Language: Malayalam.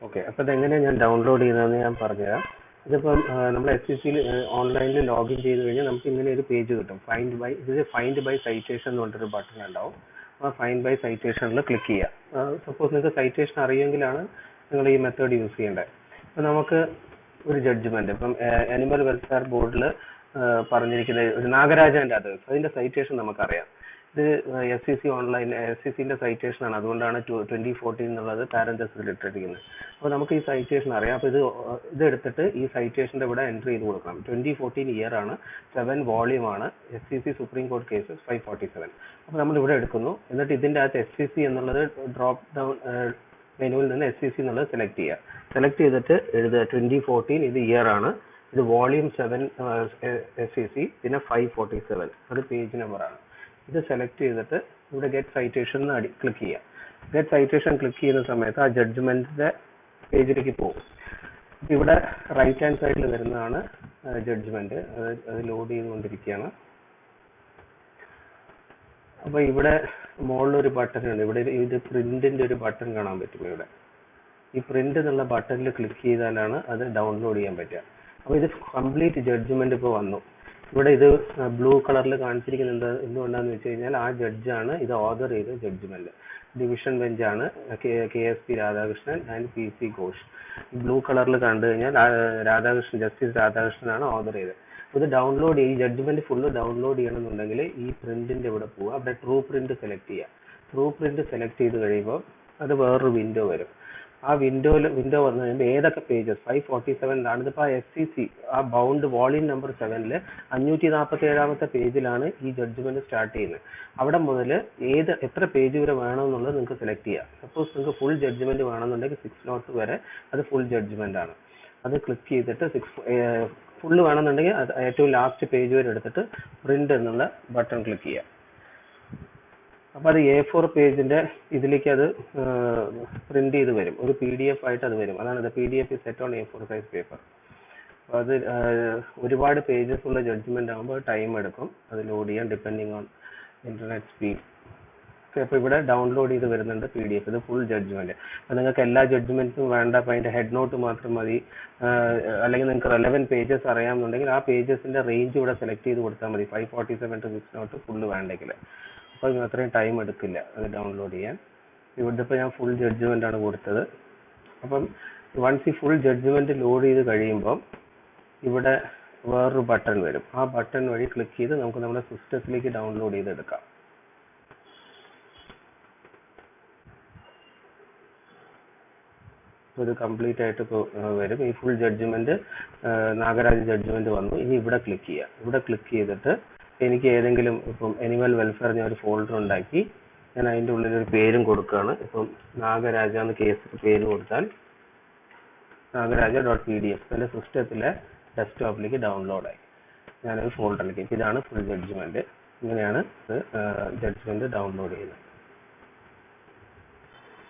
ഓക്കെ, അപ്പോൾ ഇതെങ്ങനെയാണ് ഞാൻ ഡൗൺലോഡ് ചെയ്യുന്നതെന്ന് ഞാൻ പറഞ്ഞുതരാം. ഇതിപ്പം നമ്മൾ SCC ഓൺലൈനിൽ ലോഗിൻ ചെയ്ത് കഴിഞ്ഞാൽ നമുക്ക് ഇങ്ങനെ ഒരു പേജ് കിട്ടും. ഫൈൻഡ് ബൈ സൈറ്റേഷൻ എന്ന് പറഞ്ഞൊരു ബട്ടൺ ഉണ്ടാവും. ആ ഫൈൻഡ് ബൈ സൈറ്റേഷനിൽ ക്ലിക്ക് ചെയ്യുക. സപ്പോസ് നിങ്ങൾക്ക് സൈറ്റേഷൻ അറിയുമെങ്കിലാണ് നിങ്ങൾ ഈ മെത്തേഡ് യൂസ് ചെയ്യേണ്ടത്. അപ്പോൾ നമുക്ക് ഒരു ജഡ്ജ്മെന്റ് ഇപ്പം അനിമൽ വെൽഫെയർ ബോർഡിൽ പറഞ്ഞിരിക്കുന്ന ഒരു നാഗരാജന്റെ അതിന്റെ സൈറ്റേഷൻ നമുക്കറിയാം. ഇത് SCCന്റെ സൈറ്റേഷൻ ആണ്. അതുകൊണ്ടാണ് 2014 എന്നുള്ളത് പാരന്തസിൽ ഇട്ടിരിക്കുന്നത്. അപ്പോൾ നമുക്ക് ഈ സൈറ്റേഷൻ അറിയാം. അപ്പോൾ ഇതെടുത്തിട്ട് ഈ സൈറ്റേഷന്റെ ഇവിടെ എൻട്രി ചെയ്ത് കൊടുക്കണം. 2014 ഇയർ ആണ്, 7 വോളിയം ആണ്, SCC സുപ്രീം കോർട്ട് കേസസ് 547. അപ്പോൾ നമ്മൾ ഇവിടെ എടുക്കുന്നു. എന്നിട്ട് ഇതിന്റെ അകത്ത് SCC എന്നുള്ളത് ഡ്രോപ്പ് ഡൗൺ മെനുവിൽ നിന്ന് SCC എന്നുള്ളത് സെലക്ട് ചെയ്യുക. സെലക്ട് ചെയ്തിട്ട് എഴുതുക 2014, ഇത് ഇയർ ആണ്, ഇത് വോളിയം 7 SCC, പിന്നെ 547 അത് പേജ് നമ്പർ ആണ്. ഇത് സെലക്ട് ചെയ്തിട്ട് ഇവിടെ ഗെറ്റ് സൈറ്റേഷൻ ക്ലിക്ക് ചെയ്യുക. ഗെറ്റ് സൈറ്റേഷൻ ക്ലിക്ക് ചെയ്യുന്ന സമയത്ത് ആ ജഡ്ജ്മെന്റിന്റെ പേജിലേക്ക് പോകും. ഇവിടെ റൈറ്റ് ഹാൻഡ് സൈഡിൽ വരുന്നതാണ് ജഡ്ജ്മെന്റ്. അത് ലോഡ് ചെയ്തുകൊണ്ടിരിക്കുകയാണ്. അപ്പോൾ ഇവിടെ മുകളിലൊരു ബട്ടൺ ഉണ്ട്. ഇവിടെ ഇത് പ്രിന്റിന്റെ ഒരു ബട്ടൺ കാണാൻ പറ്റും. ഇവിടെ ഈ പ്രിന്റ് എന്നുള്ള ബട്ടണിൽ ക്ലിക്ക് ചെയ്താലാണ് അത് ഡൗൺലോഡ് ചെയ്യാൻ പറ്റുക. അപ്പോൾ ഇത് കംപ്ലീറ്റ് ജഡ്ജ്മെന്റ് ഇപ്പോൾ വന്നു. ഇവിടെ ഇത് ബ്ലൂ കളറിൽ കാണിച്ചിരിക്കുന്നത് എന്തുകൊണ്ടാന്ന് വെച്ച് കഴിഞ്ഞാൽ ആ ജഡ്ജാണ് ഇത് ഓർഡർ ചെയ്ത ജഡ്ജ്മെന്റ്. ഡിവിഷൻ ബെഞ്ചാണ് KSP Radhakrishnan and PC Ghosh. Blue കളറിൽ കണ്ടു കഴിഞ്ഞാൽ ജസ്റ്റിസ് രാധാകൃഷ്ണനാണ് ഓർഡർ ചെയ്തത്. ഇത് ഡൗൺലോഡ് ഈ ജഡ്ജ്മെന്റ് ഫുള്ള് ഡൗൺലോഡ് ചെയ്യണമെന്നുണ്ടെങ്കിൽ ഈ പ്രിന്റിന്റെ ഇവിടെ പോവുക. അവിടെ ട്രൂ പ്രിന്റ് സെലക്ട് ചെയ്യുക. ട്രൂ പ്രിന്റ് സെലക്ട് ചെയ്ത് കഴിയുമ്പോൾ അത് വേറൊരു വിൻഡോ വരും. ആ വിൻഡോ വന്നു കഴിയുമ്പോൾ ഏതൊക്കെ പേജസ് 547 ഇതിപ്പോൾ SCC ആ ബൗണ്ട് വോളിയം നമ്പർ 7 547 പേജിലാണ് ഈ ജഡ്ജ്മെന്റ് സ്റ്റാർട്ട് ചെയ്യുന്നത്. അവിടെ മുതൽ എത്ര പേജ് വരെ വേണമെന്നുള്ളത് നിങ്ങൾക്ക് സെലക്ട് ചെയ്യാം. സപ്പോസ് നിങ്ങൾക്ക് ഫുൾ ജഡ്ജ്മെന്റ് വേണമെന്നുണ്ടെങ്കിൽ 6 വരെ അത് ഫുൾ ജഡ്ജ്മെന്റ് ആണ്. അത് ക്ലിക്ക് ചെയ്തിട്ട് ഫുള്ള് വേണമെന്നുണ്ടെങ്കിൽ അത് ഏറ്റവും ലാസ്റ്റ് പേജ് വരെ എടുത്തിട്ട് പ്രിന്റ് എന്നുള്ള ബട്ടൺ ക്ലിക്ക് ചെയ്യാം. അപ്പോൾ അത് A4 പേജിന്റെ ഇതിലേക്ക് അത് പ്രിന്റ് ചെയ്ത് വരും. ഒരു PDF ആയിട്ട് അത് വരും. അതാണ് PDF set on A4 size paper. അപ്പോൾ അത് ഒരുപാട് പേജസ് ഉള്ള ജഡ്ജ്മെന്റ് ആകുമ്പോൾ ടൈം എടുക്കും അത് ലോഡ് ചെയ്യാൻ, ഡിപ്പെൻഡിങ് ഓൺ ഇന്റർനെറ്റ് സ്പീഡ്. അപ്പോൾ ഇവിടെ ഡൗൺലോഡ് ചെയ്ത് വരുന്നുണ്ട് PDF. ഇത് ഫുൾ ജഡ്ജ്മെന്റ്. അപ്പോൾ നിങ്ങൾക്ക് എല്ലാ ജഡ്ജ്മെന്റ്സും വേണ്ട, അപ്പോൾ അതിന്റെ ഹെഡ് നോട്ട് മാത്രം മതി, അല്ലെങ്കിൽ നിങ്ങൾക്ക് റെലവൻറ്റ് പേജസ് അറിയാമെന്നുണ്ടെങ്കിൽ ആ പേജസിന്റെ റേഞ്ച് ഇവിടെ സെലക്ട് ചെയ്ത് കൊടുത്താൽ മതി. 547 to 6 ഫുള്ള് വേണ്ടെങ്കിൽ. അപ്പോൾ അത്രയും ടൈം എടുക്കില്ല അത് ഡൗൺലോഡ് ചെയ്യാൻ. ഇവിടുത്തെ ഇപ്പോൾ ഞാൻ ഫുൾ ജഡ്ജ്മെന്റ് ആണ് കൊടുത്തത്. അപ്പം വൺസ് ഈ ഫുൾ ജഡ്ജ്മെന്റ് ലോഡ് ചെയ്ത് കഴിയുമ്പം ഇവിടെ വേറൊരു ബട്ടൺ വരും. ആ ബട്ടൺ വഴി ക്ലിക്ക് ചെയ്ത് നമുക്ക് നമ്മുടെ സിസ്റ്റത്തിലേക്ക് ഡൗൺലോഡ് ചെയ്തെടുക്കാം. ഇത് കംപ്ലീറ്റ് ആയിട്ട് ഇപ്പോൾ വരും. ഈ ഫുൾ ജഡ്ജ്മെന്റ് നാഗരാജ് ജഡ്ജ്മെന്റ് വന്നു. ഇനി ഇവിടെ ക്ലിക്ക് ചെയ്യുക. ഇവിടെ ക്ലിക്ക് ചെയ്തിട്ട് എനിക്ക് ഏതെങ്കിലും ഇപ്പം അനിമൽ വെൽഫെയർ ഞാൻ ഒരു ഫോൾഡർ ഉണ്ടാക്കി ഞാൻ അതിൻ്റെ ഉള്ളിൽ ഒരു പേരും കൊടുക്കുകയാണ്. ഇപ്പം നാഗരാജ എന്ന കേസ് പേര് കൊടുത്താൽ നാഗരാജ.pdf എൻ്റെ സിസ്റ്റത്തിലെ ഡെസ്ക്ടോപ്പിലേക്ക് ഡൗൺലോഡായി. ഞാനൊരു ഫോൾഡറിലേക്ക്. ഇതാണ് ഫുൾ ജഡ്ജ്മെന്റ്. ഇങ്ങനെയാണ് ജഡ്ജ്മെന്റ് ഡൗൺലോഡ് ചെയ്യുന്നത്.